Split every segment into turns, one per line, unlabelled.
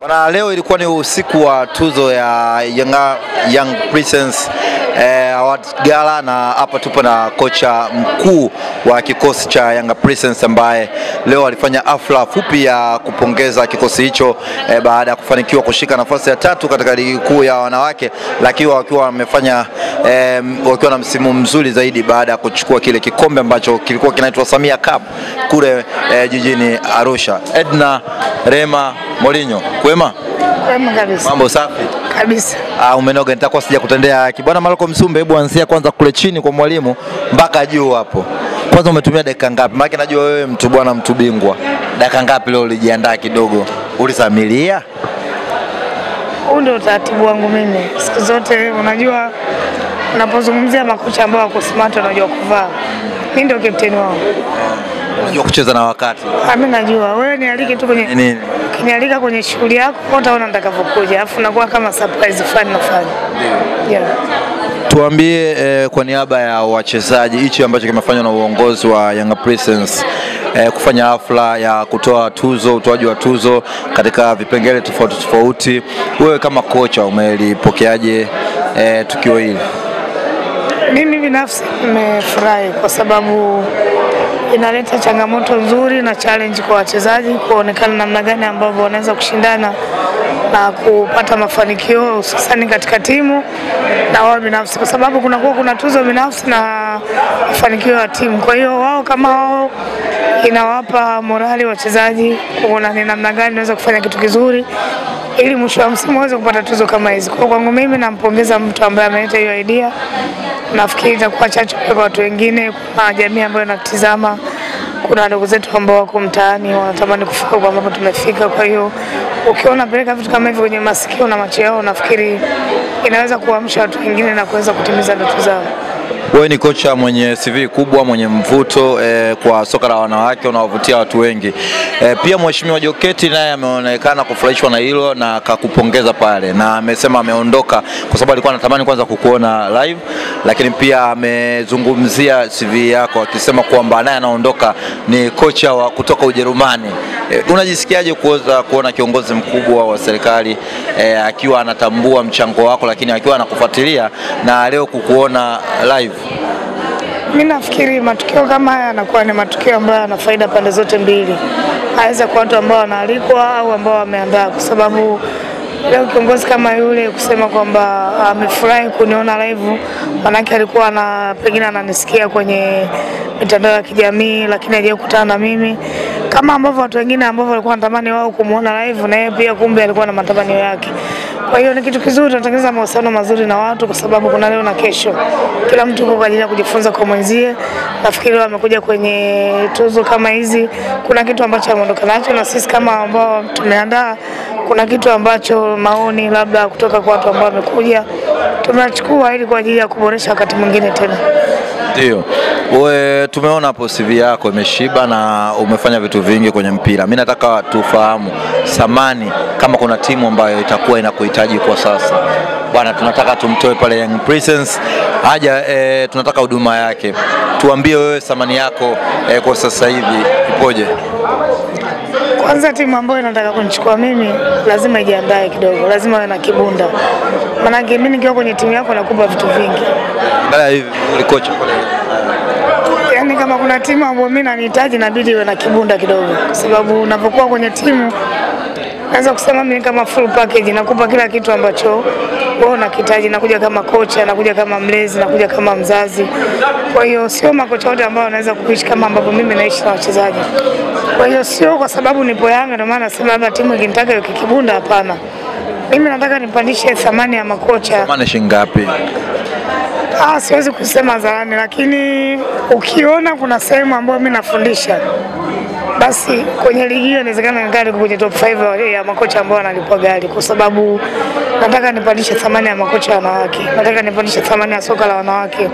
Bwana, leo ilikuwa ni usiku wa tuzo ya Young Princess Awards Gala, na hapa tupo na kocha mkuu wa kikosi cha Young Princess ambaye leo alifanya hafla fupi ya kupongeza kikosi hicho baada ya kufanikiwa kushika nafasi ya 3 katika ligi kuu ya wanawake, lakini wakiwa wamefanya wakiwa na msimu mzuri zaidi baada ya kuchukua kile kikombe ambacho kilikuwa kinaitwa Samia Cup kule jijini Arusha. Edna Rema Molinyo, kwema?
Kwema kabisa.
Mambo safi?
Kabisa.
Umenoga, nitakuwa sija kutendea kibwana Malcolm Sumbe. Hebu anzia kwanza kule chini kwa mwalimu mpaka juu hapo. Kwanza umetumia dakika ngapi? Maana najua wewe mtu bwana, mtu bingwa. Dakika ngapi leo ulijiandaa kidogo? Ulisamilia?
Huu ndio utaratibu wangu mimi. Siku zote unajua unapozungumzia makocha ambao wako smart wanajua kuvaa. Mimi ndio captain wao.
Unajua kucheza na wakati.
Mimi najua. Wewe nialike tu kwenye
nini?
Kinialika kwenye shughuli yako utaona nitakavyokuja. Alafu nakuwa kama surprise fulani nafanya. Ndio. Yeah.
Tuambie kwa niaba ya wachezaji hichi ambacho kimefanywa na uongozi wa Young Princess kufanya hafla ya kutoa tuzo, utoaji wa tuzo katika vipengele tofauti tofauti. Wewe kama kocha umelipokeaje tukio hili?
Mimi binafsi nimefurahi kwa sababu inaleta changamoto nzuri na challenge kwa wachezaji kuonekana namna gani ambavyo wanaweza kushindana na kupata mafanikio hususan katika timu na wao binafsi, kwa sababu kuna tuzo binafsi na mafanikio ya timu. Kwa hiyo wao kama wao inawapa morali wachezaji kuona ni namna gani wanaweza kufanya kitu kizuri ili mwisho wa msimu waweze kupata tuzo kama hizi. Kwa kwangu mimi nampongeza mtu ambaye ameleta hiyo idea. Nafikiri itakuwa chachu kwa watu wengine, kwa jamii ambayo inatizama. Kuna ndugu zetu ambao wako mtaani wanatamani kufika kwa ambapo tumefika. Kwa hiyo ukiona peleka vitu kama hivyo kwenye masikio na macho yao, nafikiri inaweza kuamsha watu wengine na kuweza kutimiza ndoto zao.
Wewe ni kocha mwenye CV kubwa, mwenye mvuto kwa soka la wanawake, unawavutia watu wengi. Pia Mheshimiwa Joketi naye ameonekana kufurahishwa na hilo na akakupongeza pale, na amesema ameondoka kwa sababu alikuwa anatamani kwanza kukuona live, lakini pia amezungumzia CV yako akisema kwamba naye anaondoka ni kocha wa kutoka Ujerumani. Unajisikiaje kuona kiongozi mkubwa wa serikali akiwa anatambua mchango wako, lakini akiwa anakufuatilia na leo kukuona live?
Mimi nafikiri matukio kama haya yanakuwa ni matukio ambayo yana faida pande zote mbili. Haiweza kwa watu ambao wanaalikwa au ambao wameandaa, kwa sababu leo kiongozi kama yule kusema kwamba amefurahi kuniona live, manake alikuwa pengine ananisikia kwenye mitandao ya kijamii lakini hajawahi kukutana na mimi, kama ambavyo watu wengine ambao walikuwa wanatamani wao kumuona live na yeye pia kumbe alikuwa na matamanio yake. Kwa hiyo ni kitu kizuri, tunatengeneza mahusiano mazuri na watu kwa sababu kuna leo na kesho. Kila mtu yuko kwa ajili ya kujifunza kwa mwenzie. Nafikiri wamekuja kwenye tuzo kama hizi, kuna kitu ambacho ameondoka nacho, na sisi kama ambao tumeandaa kuna kitu ambacho maoni labda kutoka kwa watu ambao wamekuja tunachukua ili kwa ajili ya kuboresha wakati mwingine tena.
Ndio. Wewe tumeona hapo CV yako imeshiba na umefanya vitu vingi kwenye mpira. Mimi nataka tufahamu samani kama kuna timu ambayo itakuwa inakuhitaji kwa sasa. Bwana, tunataka tumtoe pale Young Princess haja tunataka huduma yake. Tuambie wewe samani yako kwa sasa hivi ipoje?
Kwanza timu ambayo inataka kunichukua mimi lazima ijiandae kidogo, lazima iwe na kibunda. Maana mimi nikiwa kwenye timu yako nakupa vitu vingi.
Angalia hivi ulikocha pale.
Yaani kama kuna timu ambayo mimi nanihitaji inabidi iwe na kibunda kidogo, kwa sababu unapokuwa kwenye timu naweza kusema mimi kama full package, nakupa kila kitu ambacho wewe unakihitaji. Nakuja kama kocha, nakuja kama mlezi, nakuja kama mzazi. Kwa hiyo sio makocha wote ambao wanaweza kuishi kama ambavyo mimi naishi na wachezaji. Kwa hiyo sio kwa sababu nipo Yanga ndio maana nasema labda timu ikinitaka hiyo kibunda, hapana. Mimi nataka nipandishe thamani ya makocha.
Thamani shilingi ngapi?
Siwezi kusema zarani, lakini ukiona kuna sehemu ambayo mimi nafundisha, basi kwenye ligi hiyo inawezekana ngali kwenye top 5 ya makocha ambao wanalipwa gari, kwa sababu nataka nipandishe thamani ya makocha wanawake. Nataka nipandishe thamani ya soka la wanawake.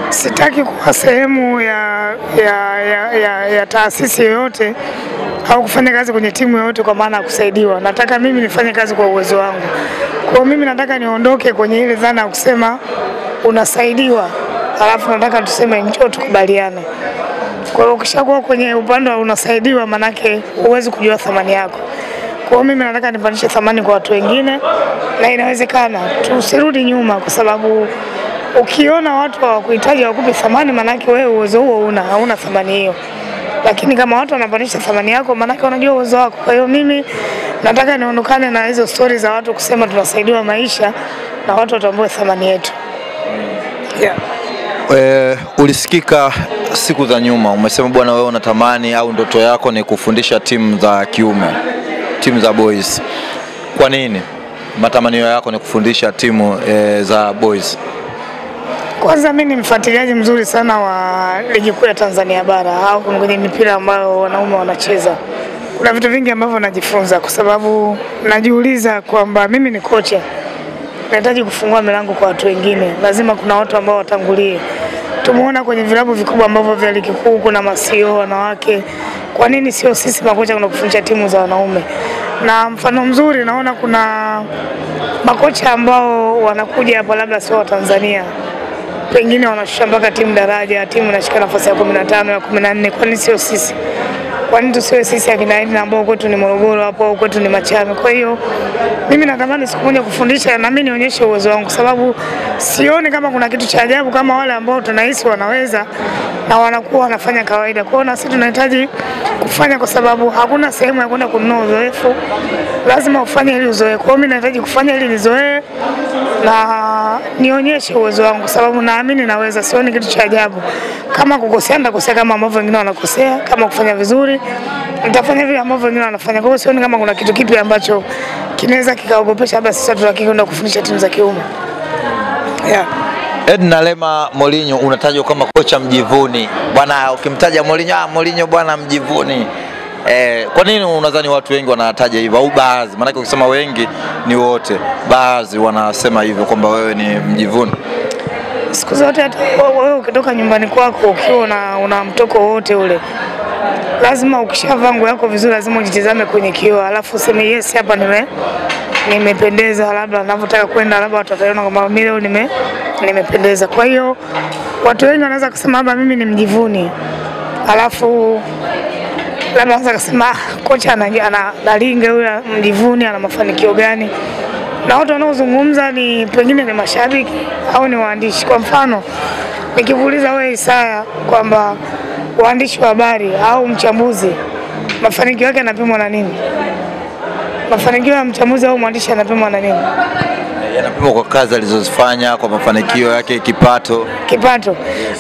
Sitaki kuwa sehemu ya taasisi yoyote au kufanya kazi kwenye timu yoyote kwa maana ya kusaidiwa. Nataka mimi nifanye kazi kwa uwezo wangu. Kwa mimi nataka niondoke kwenye ile dhana ya kusema unasaidiwa, alafu nataka tuseme njoo tukubaliane. Kwa hiyo ukishakuwa kwenye upande wa unasaidiwa, manake huwezi kujua thamani yako. Kwa hiyo mimi nataka nipandishe thamani kwa watu wengine, na inawezekana tusirudi nyuma, kwa sababu ukiona watu hawakuhitaji wakupe thamani, manake wewe uwezo huo hauna thamani hiyo. Lakini kama watu wanapandisha thamani yako, manake wanajua uwezo wako. Kwa hiyo mimi nataka niondokane na hizo stories za watu kusema tunasaidiwa maisha, na watu watambue thamani yetu.
Ulisikika siku za nyuma umesema bwana, wewe unatamani au ndoto yako ni kufundisha timu za kiume, timu za boys. Kwa nini matamanio yako ni kufundisha timu za boys?
Kwanza mimi ni mfuatiliaji mzuri sana wa ligi kuu ya Tanzania bara au kwenye mipira ambayo wanaume wanacheza. Kuna vitu vingi ambavyo najifunza, kwa sababu najiuliza kwamba mimi ni kocha, nahitaji kufungua milango kwa watu wengine. Lazima kuna watu ambao watangulie. Tumeona kwenye vilabu vikubwa ambavyo vya ligi kuu kuna masio wanawake. Kwa nini sio sisi makocha kuna kufundisha timu za wanaume? Na mfano mzuri naona kuna makocha ambao wanakuja hapa labda sio wa Tanzania, pengine wanashusha mpaka timu daraja, timu inashika nafasi ya 15 ya 14. Kwa nini sio sisi? Kwa nini tusiwe sisi akina Edna ambao kwetu ni Morogoro hapo au kwetu ni Machame? Kwa hiyo mimi natamani siku moja kufundisha na mimi nionyeshe uwezo wangu, sababu sioni kama kuna kitu cha ajabu kama wale ambao tunahisi wanaweza na wanakuwa wanafanya kawaida. Kwa hiyo na sisi tunahitaji kufanya, kwa sababu hakuna sehemu ya kwenda kununua uzoefu, lazima ufanye ili uzoee. Kwa hiyo mimi nahitaji kufanya ili nizoee na nionyeshe uwezo wangu, kwa sababu naamini naweza. Sioni kitu cha ajabu. Kama kukosea nitakosea kama ambavyo wengine wanakosea, kama kufanya vizuri nitafanya vile ambavyo wengine wanafanya. Kwa hiyo sioni kama kuna kitu kipi ambacho kinaweza kikaogopesha labda sisi tunakikwenda kufundisha timu za kiume.
Edna Lema Morinho unatajwa kama kocha mjivuni. Bwana, ukimtaja Morinho bwana mjivuni. Kwa nini unadhani watu wengi wanataja hivyo, au baadhi? Maana ukisema wengi ni wote, baadhi wanasema hivyo kwamba wewe ni mjivuni.
Siku zote hata wewe ukitoka nyumbani kwako ukiwa una mtoko wote ule, lazima ukishavaa nguo yako vizuri lazima ujitizame kwenye kioo, alafu useme yes, hapa nimependeza, labda ninavyotaka kwenda, labda watu wataona kwamba mimi leo nimependeza. Kwa hiyo watu wengi wanaweza kusema labda mimi ni mjivuni, alafu labda wanaweza kusema kocha analinga yule mjivuni, ana mafanikio gani? Na watu wanaozungumza ni pengine ni mashabiki au ni waandishi. Kwa mfano nikikuuliza wewe Isaya kwamba waandishi wa habari au mchambuzi mafanikio yake yanapimwa na nini? Mafanikio ya mchambuzi au mwandishi yanapimwa na nini?
Yanapimwa kwa kazi alizozifanya, kwa mafanikio yake, kipato.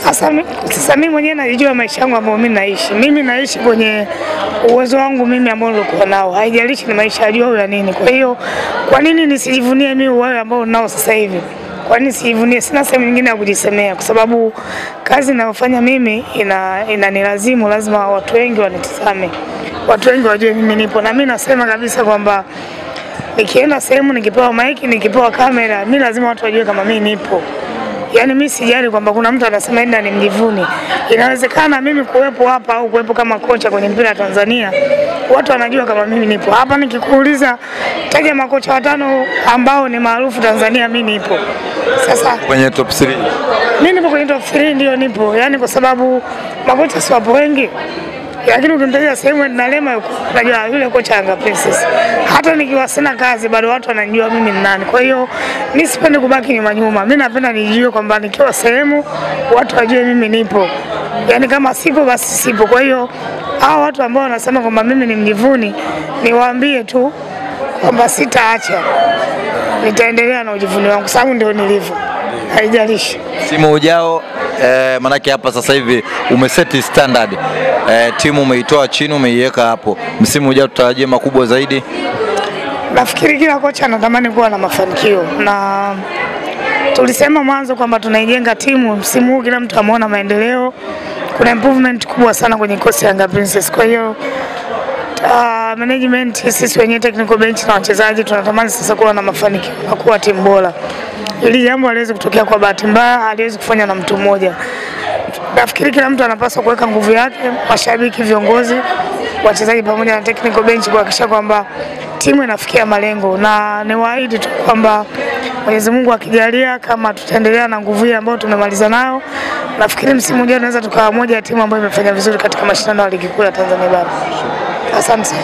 Sasa mimi mwenyewe najijua maisha yangu ambayo mimi naishi. Mimi naishi kwenye uwezo wangu mimi ambao nilikuwa nao. Haijalishi ni maisha ya juu ya nini. Kwa hiyo kwa nini nisijivunie mimi wale ambao nao sasa hivi? Kwa nini sijivunie? Sina sehemu nyingine ya kujisemea, kwa sababu kazi ninayofanya mimi inanilazimu, lazima watu wengi wanitazame. Watu wengi wajue mimi nipo, na mimi nasema kabisa kwamba nikienda sehemu nikipewa mic, nikipewa kamera, mimi lazima watu wajue kama mimi nipo. Yaani mimi sijali kwamba kuna mtu anasema enda ni mjivuni. Inawezekana mimi kuwepo hapa au kuwepo kama kocha kwenye mpira wa Tanzania, watu wanajua kama mimi nipo. Hapa nikikuuliza taja makocha 5 ambao ni maarufu Tanzania, mimi nipo. Sasa
kwenye top 3.
Mimi nipo kwenye top 3, ndio nipo. Yaani kwa sababu makocha si wapo wengi. Lakini ukimtajia sehemu Edna Lema yuko, unajua yule kocha Yanga Princess. Hata nikiwa sina kazi bado watu wanajua mimi ni nani. Kwa hiyo mimi sipendi kubaki nyuma. Mimi napenda nijue kwamba nikiwa sehemu watu wajue mimi nipo. Yaani kama sipo basi sipo. Kwa hiyo hao watu ambao wanasema kwamba mimi ni mjivuni, niwaambie tu kwamba sitaacha. Nitaendelea na ujivuni wangu sababu ndio nilivyo. Haijalishi.
Msimu ujao manake hapa sasa hivi umeseti standard, timu umeitoa chini umeiweka hapo. Msimu ujao tutarajie makubwa zaidi.
Nafikiri kila kocha anatamani kuwa na mafanikio, na tulisema mwanzo kwamba tunaijenga timu. Msimu huu kila mtu ameona maendeleo, kuna improvement kubwa sana kwenye kosi ya Yanga Princess. Kwa hiyo management, sisi wenyewe technical bench na wachezaji tunatamani sasa kuwa na mafanikio na kuwa timu bora. Ili jambo haliwezi kutokea kwa bahati mbaya, haliwezi kufanya na mtu mmoja. Nafikiri kila mtu anapaswa kuweka nguvu yake, mashabiki, viongozi, wachezaji pamoja na technical bench, kuhakikisha kwamba timu inafikia malengo. Na niwaahidi tu kwamba Mwenyezi Mungu akijalia, kama tutaendelea na nguvu hii ambayo tumemaliza nayo, nafikiri msimu ujao tunaweza tukawa moja ya timu ambayo imefanya vizuri katika mashindano ya ligi kuu ya Tanzania bara. Asante sana.